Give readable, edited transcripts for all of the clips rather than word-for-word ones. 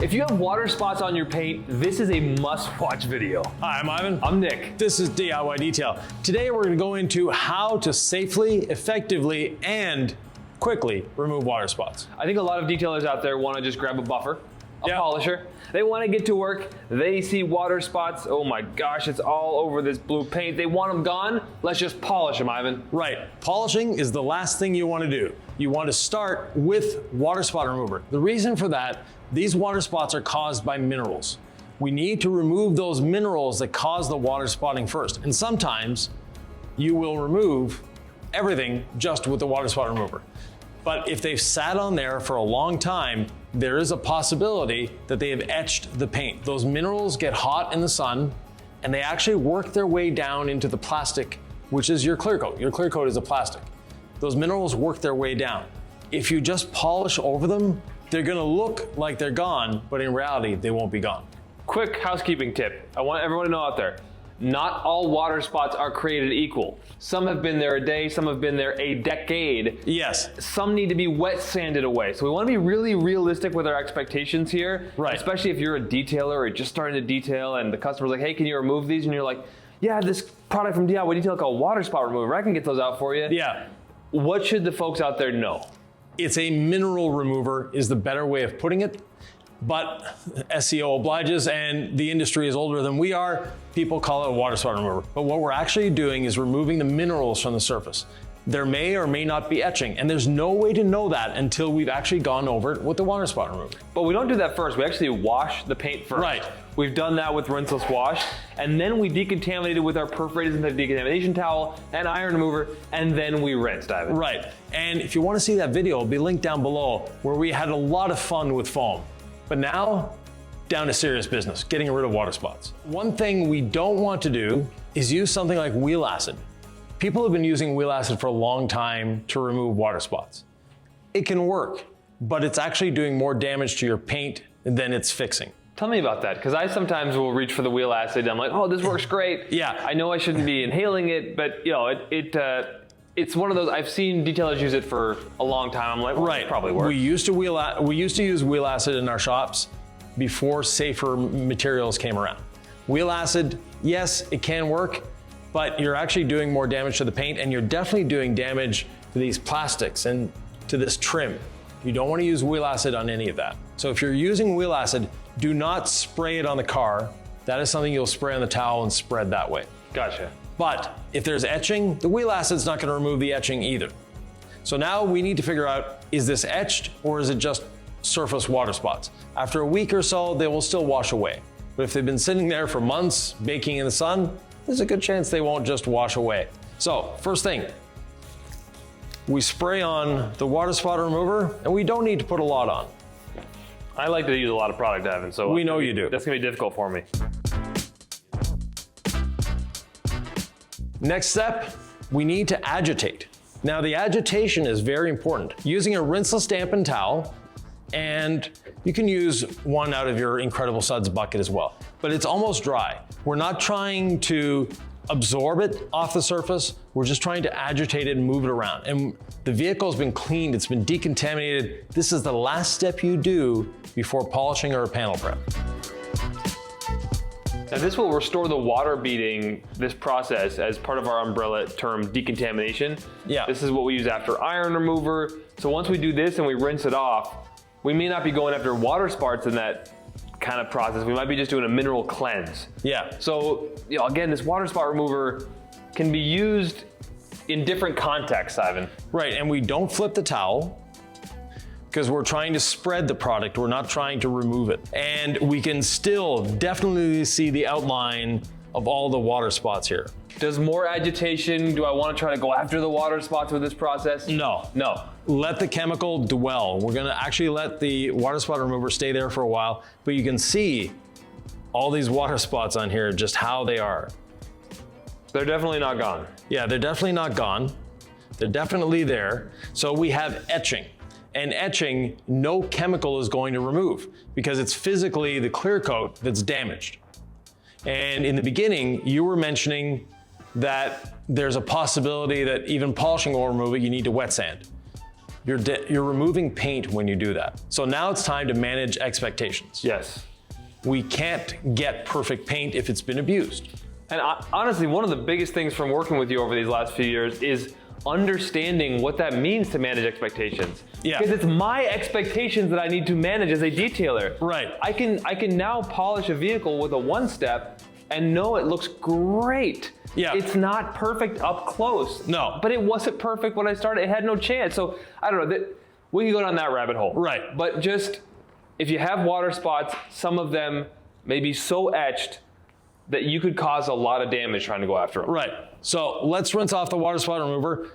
If you have water spots on your paint, this is a must-watch video. Hi, I'm Ivan. I'm Nick. This is DIY Detail. Today we're going to go into how to safely, effectively, and quickly remove water spots. I think a lot of detailers out there want to just grab a buffer, a polisher. They want to get to work. They see water spots. Oh my gosh, it's all over this blue paint. They want them gone. Let's just polish them, Ivan. Right. Polishing is the last thing you want to do. You want to start with water spot remover. The reason for that, these water spots are caused by minerals. We need to remove those minerals that cause the water spotting first. And sometimes you will remove everything just with the water spot remover. But if they've sat on there for a long time, there is a possibility that they have etched the paint. Those minerals get hot in the sun and they actually work their way down into the plastic, which is your clear coat. Your clear coat is a plastic. Those minerals work their way down. If you just polish over them, they're gonna look like they're gone, but in reality, they won't be gone. Quick housekeeping tip. I want everyone to know out there, not all water spots are created equal. Some have been there a day, some have been there a decade. Yes. Some need to be wet sanded away. So we want to be really realistic with our expectations here. Right. Especially Especially if you're a detailer or just starting to detail and the customer's like, hey, can you remove these? And you're like, yeah, this product from DIY Detail called water spot remover. I can get those out for you. Yeah. What should the folks out there know? It's a mineral remover is the better way of putting it. But SEO obliges, and the industry is older than we are. People call it a water spot remover. But what we're actually doing is removing the minerals from the surface. There may or may not be etching, and there's no way to know that until we've actually gone over it with the water spot remover. But we don't do that first. We actually wash the paint first. Right. We've done that with rinseless wash, and then we decontaminate it with our perforated synthetic decontamination towel and iron remover, and then we rinse, Ivan. Right. And if you want to see that video, it'll be linked down below, where we had a lot of fun with foam. But now, down to serious business, getting rid of water spots. One thing we don't want to do is use something like wheel acid. People have been using wheel acid for a long time to remove water spots. It can work, but it's actually doing more damage to your paint than it's fixing. Tell me about that, because I sometimes will reach for the wheel acid. I'm like, oh, this works great. Yeah. I know I shouldn't be inhaling it, but you know, it's one of those, I've seen detailers use it for a long time. I'm like, well, it probably works. We used to use wheel acid in our shops before safer materials came around. Wheel acid, yes, it can work, but you're actually doing more damage to the paint, and you're definitely doing damage to these plastics and to this trim. You don't want to use wheel acid on any of that. So if you're using wheel acid, do not spray it on the car. That is something you'll spray on the towel and spread that way. Gotcha. But if there's etching, the wheel acid's not going to remove the etching either. So now we need to figure out, is this etched or is it just surface water spots? After a week or so, they will still wash away. But if they've been sitting there for months, baking in the sun, there's a good chance they won't just wash away. So first thing, we spray on the water spot remover, and we don't need to put a lot on. I like to use a lot of product, Evan, so we know you do. That's gonna be difficult for me. Next step, we need to agitate. Now the agitation is very important. Using a rinseless dampened towel, and you can use one out of your Incredible Suds bucket as well, but it's almost dry. We're not trying to absorb it off the surface, we're just trying to agitate it and move it around. And the vehicle's been cleaned, it's been decontaminated. This is the last step you do before polishing or a panel prep. Now this will restore the water beading, this process, as part of our umbrella term decontamination. Yeah. This is what we use after iron remover. So once we do this and we rinse it off, we may not be going after water spots in that kind of process. We might be just doing a mineral cleanse. Yeah. So, you know, again, this water spot remover can be used in different contexts, Ivan. Right, and we don't flip the towel because we're trying to spread the product. We're not trying to remove it. And we can still definitely see the outline of all the water spots here. Does more agitation, do I want to try to go after the water spots with this process? No. No. Let the chemical dwell. We're gonna actually let the water spot remover stay there for a while, but you can see all these water spots on here, just how they are. They're definitely not gone. Yeah, they're definitely not gone. They're definitely there. So we have etching. And etching, no chemical is going to remove because it's physically the clear coat that's damaged. And in the beginning, you were mentioning that there's a possibility that even polishing will remove it, you need to wet sand. You're removing paint when you do that. So now it's time to manage expectations. Yes. We can't get perfect paint if it's been abused. And honestly, one of the biggest things from working with you over these last few years is understanding what that means to manage expectations. Yeah. Because it's my expectations that I need to manage as a detailer. Right. I can now polish a vehicle with a one-step and know it looks great. Yeah. It's not perfect up close. No. But it wasn't perfect when I started. It had no chance. So I don't know. We can go down that rabbit hole. Right. But just, if you have water spots, some of them may be so etched that you could cause a lot of damage trying to go after them. Right. So let's rinse off the water spot remover.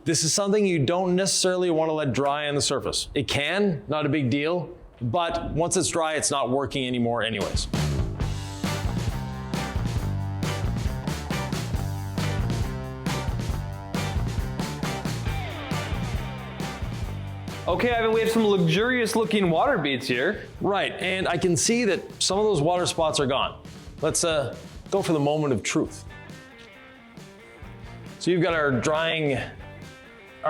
This is something you don't necessarily want to let dry on the surface. It can, not a big deal, but once it's dry, it's not working anymore anyways. Okay, Ivan, we have some luxurious looking water beads here. Right, and I can see that some of those water spots are gone. Let's go for the moment of truth. So you've got our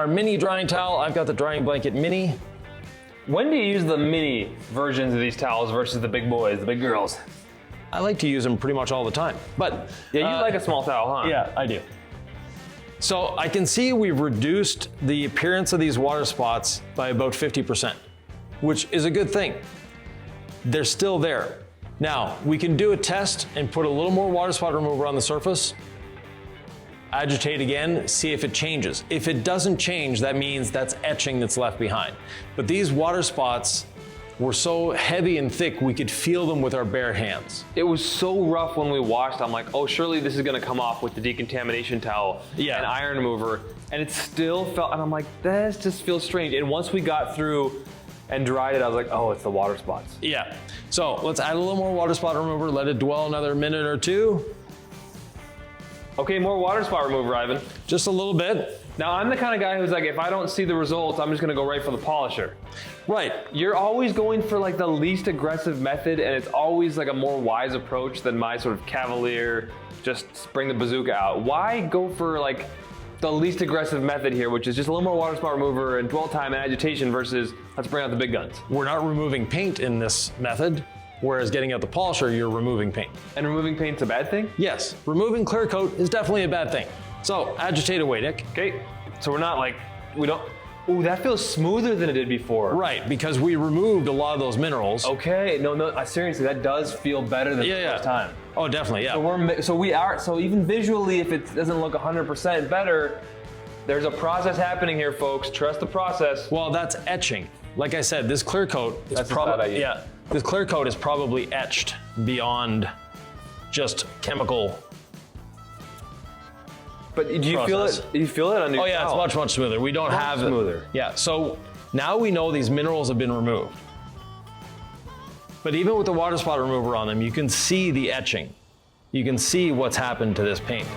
mini drying towel. I've got the drying blanket mini. When do you use the mini versions of these towels versus the big boys, the big girls? I like to use them pretty much all the time, but Yeah, you like a small towel, huh? yeah, I do. So I can see we've reduced the appearance of these water spots by about 50%, which is a good thing. They're still there. Now, we can do a test and put a little more water spot remover on the surface, agitate again, see if it changes. If it doesn't change, that means that's etching that's left behind. But these water spots were so heavy and thick, we could feel them with our bare hands. It was so rough when we washed. I'm like, oh, surely this is gonna come off with the decontamination towel and iron remover. And it still felt, and I'm like, this just feels strange. And once we got through and dried it, I was like, oh, it's the water spots. Yeah. So let's add a little more water spot remover, let it dwell another minute or two. Okay, more water spot remover, Ivan. Just a little bit. Now, I'm the kind of guy who's like, if I don't see the results, I'm just gonna go right for the polisher. Right. You're always going for like the least aggressive method, and it's always like a more wise approach than my sort of cavalier, just bring the bazooka out. Why go for like the least aggressive method here, which is just a little more water spot remover and dwell time and agitation versus let's bring out the big guns? We're not removing paint in this method, whereas getting out the polisher, you're removing paint. And removing paint's a bad thing? Yes, removing clear coat is definitely a bad thing. So agitate away, Nick. Okay, so we're not like, we don't, ooh, that feels smoother than it did before. Right, because we removed a lot of those minerals. Okay, no, seriously, that does feel better than the first time. Oh, definitely, yeah. So even visually, if it doesn't look 100% better, there's a process happening here, folks. Trust the process. Well, that's etching. Like I said, this clear coat is probably, this clear coat is probably etched beyond just chemical. But do you feel it? Do you feel it on your Oh yeah, towel? it's much smoother. We don't have smoother. Yeah, so now we know these minerals have been removed. But even with the water spot remover on them, you can see the etching. You can see what's happened to this paint.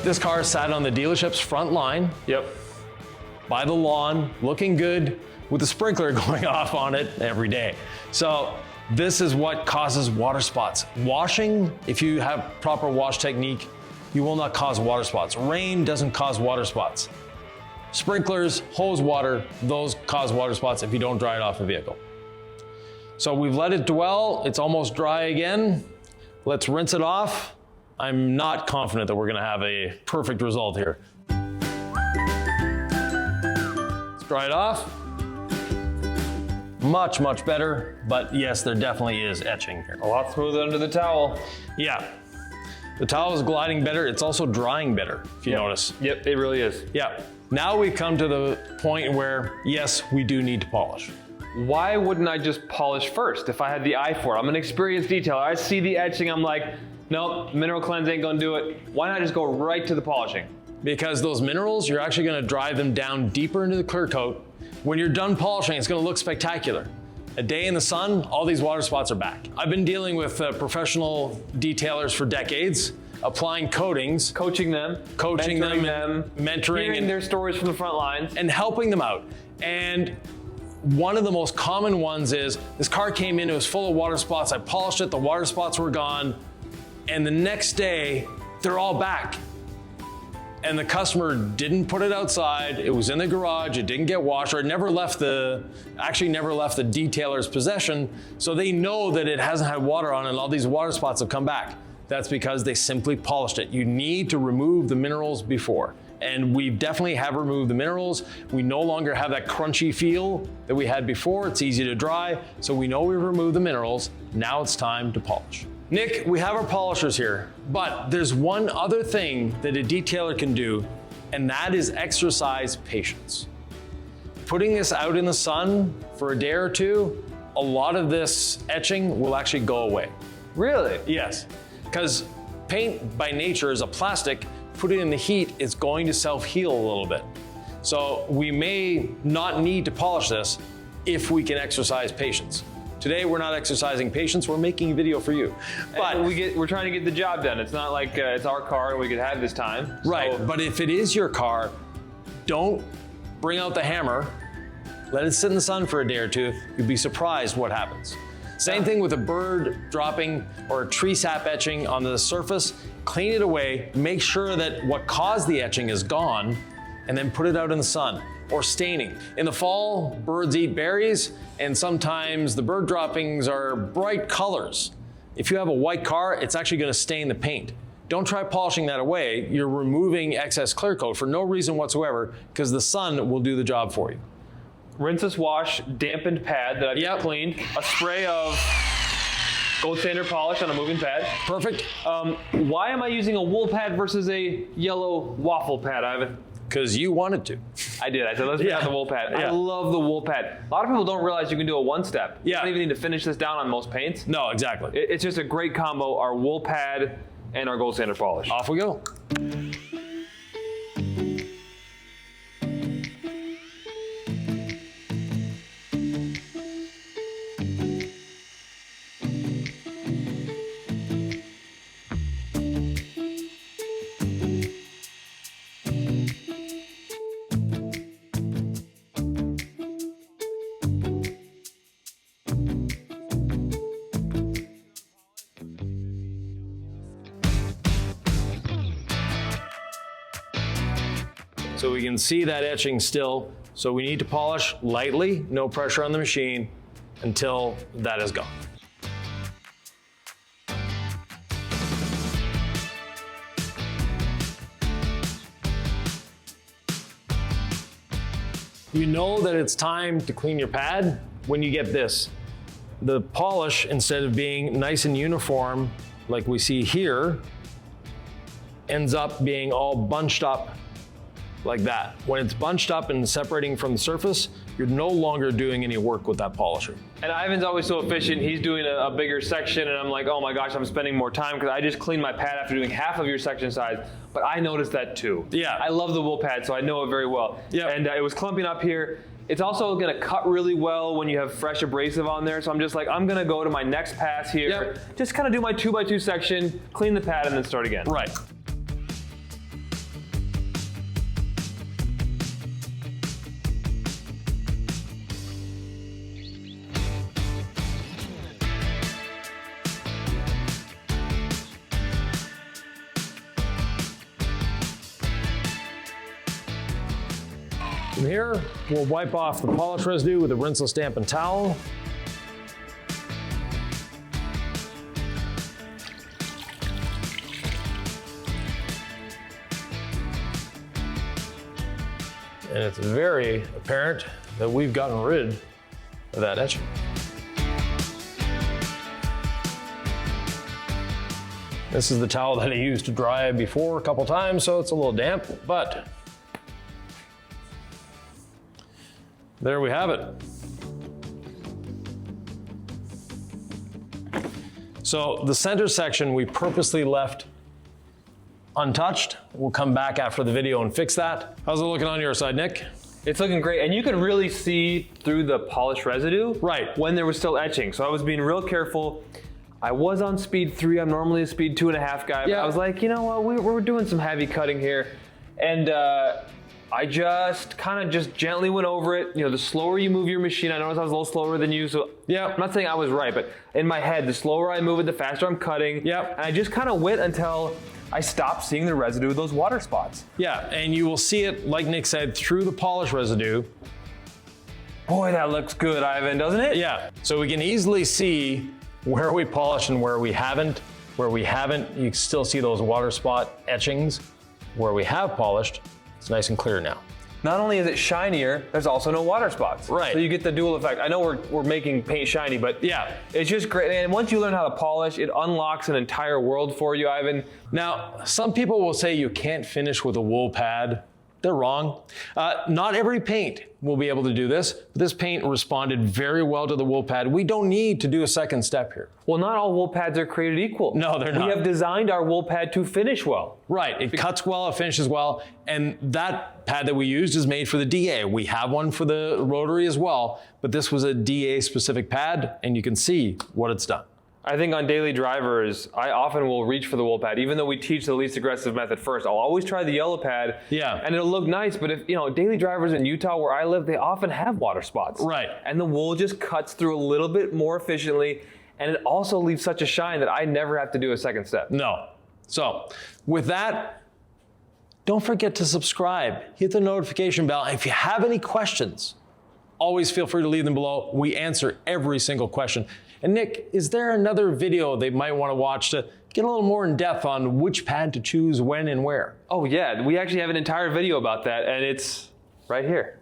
This car sat on the dealership's front line. Yep. By the lawn, looking good, with the sprinkler going off on it every day. So this is what causes water spots. Washing, if you have proper wash technique, you will not cause water spots. Rain doesn't cause water spots. Sprinklers, hose water, those cause water spots if you don't dry it off the vehicle. So we've let it dwell, it's almost dry again. Let's rinse it off. I'm not confident that we're gonna have a perfect result here. Let's dry it off. Much, much better, but yes, there definitely is etching here. A lot smoother under the towel. Yeah. The towel is gliding better. It's also drying better, if you notice. Yep, it really is. Yeah. Now we've come to the point where, yes, we do need to polish. Why wouldn't I just polish first if I had the eye for it? I'm an experienced detailer. I see the etching, I'm like, nope, mineral cleanse ain't gonna do it. Why not just go right to the polishing? Because those minerals, you're actually gonna drive them down deeper into the clear coat. When you're done polishing, it's gonna look spectacular. A day in the sun, all these water spots are back. I've been dealing with professional detailers for decades, applying coatings, Coaching them, mentoring hearing their stories from the front lines. and helping them out. And one of the most common ones is, this car came in, it was full of water spots, I polished it, the water spots were gone, and the next day, they're all back. and the customer didn't put it outside, it was in the garage, it didn't get washed, or it never left the detailer's possession, so they know that it hasn't had water on it and all these water spots have come back. That's because they simply polished it. You need to remove the minerals before. And we definitely have removed the minerals. We no longer have that crunchy feel that we had before. It's easy to dry, so we know we've removed the minerals. Now it's time to polish. Nick, we have our polishers here, but there's one other thing that a detailer can do, and that is exercise patience. Putting this out in the sun for a day or two, a lot of this etching will actually go away. Really? Yes, because paint by nature is a plastic. Put it in the heat, it's going to self-heal a little bit. So we may not need to polish this if we can exercise patience. Today, we're not exercising patience, we're making a video for you. But we're trying to get the job done. It's not like it's our car and we could have this time. Right, but if it is your car, don't bring out the hammer, let it sit in the sun for a day or two, you'll be surprised what happens. Same thing with a bird dropping or a tree sap etching on the surface. Clean it away, make sure that what caused the etching is gone, and then put it out in the sun. Or staining. In the fall, birds eat berries, and sometimes the bird droppings are bright colors. If you have a white car, it's actually going to stain the paint. Don't try polishing that away. You're removing excess clear coat for no reason whatsoever, because the sun will do the job for you. Rinseless wash, dampened pad that I've just cleaned, a spray of gold standard polish on a moving pad. Perfect. Why am I using a wool pad versus a yellow waffle pad, Ivan? Because you wanted to. I did. I said, let's bring out the wool pad. Yeah. I love the wool pad. A lot of people don't realize you can do a one-step. Yeah. You don't even need to finish this down on most paints. No, exactly. It's just a great combo, our wool pad and our gold standard polish. Off we go. So we can see that etching still. So we need to polish lightly, no pressure on the machine until that is gone. You know that it's time to clean your pad when you get this. The polish, instead of being nice and uniform like we see here, ends up being all bunched up like that. When it's bunched up and separating from the surface, you're no longer doing any work with that polisher. And Ivan's always so efficient. He's doing a bigger section, and I'm like, oh my gosh, I'm spending more time because I just cleaned my pad after doing half of your section size. But I noticed that too. Yeah. I love the wool pad, so I know it very well. Yeah. And it was clumping up here. It's also going to cut really well when you have fresh abrasive on there. So I'm just like, I'm going to go to my next pass here. Yep. Just kind of do my 2x2 section, clean the pad, and then start again. Right. From here, we'll wipe off the polish residue with a rinseless dampened towel. And it's very apparent that we've gotten rid of that etching. This is the towel that I used to dry before a couple times, so it's a little damp, but there we have it. So the center section we purposely left untouched. We'll come back after the video and fix that. How's it looking on your side, Nick? It's looking great, and you can really see through the polish residue when there was still etching. So I was being real careful. I was on speed 3. I'm normally a speed 2.5 guy, but I was like, you know what, we're doing some heavy cutting here. And I just kind of gently went over it. You know, the slower you move your machine, I noticed I was a little slower than you, so I'm not saying I was right, but in my head, the slower I move it, the faster I'm cutting. And I just kind of went until I stop seeing the residue of those water spots. Yeah, and you will see it, like Nick said, through the polish residue. Boy, that looks good, Ivan, doesn't it? Yeah, so we can easily see where we polished and where we haven't. Where we haven't, you can still see those water spot etchings. Where we have polished, it's nice and clear now. Not only is it shinier, there's also no water spots. Right. So you get the dual effect. I know we're making paint shiny, but yeah, it's just great. And once you learn how to polish, it unlocks an entire world for you, Ivan. Now, some people will say you can't finish with a wool pad. They're wrong. Not every paint will be able to do this. But this paint responded very well to the wool pad. We don't need to do a second step here. Well, not all wool pads are created equal. No, they're not. We have designed our wool pad to finish well. Right, it cuts well, it finishes well, and that pad that we used is made for the DA. We have one for the rotary as well, but this was a DA specific pad, and you can see what it's done. I think on daily drivers, I often will reach for the wool pad. Even though we teach the least aggressive method first, I'll always try the yellow pad. Yeah. And it'll look nice, but if, daily drivers in Utah where I live, they often have water spots. Right. And the wool just cuts through a little bit more efficiently, and it also leaves such a shine that I never have to do a second step. No. So, with that, don't forget to subscribe, hit the notification bell. If you have any questions, always feel free to leave them below. We answer every single question. And Nick, is there another video they might want to watch to get a little more in depth on which pad to choose when and where? Oh yeah, we actually have an entire video about that, and it's right here.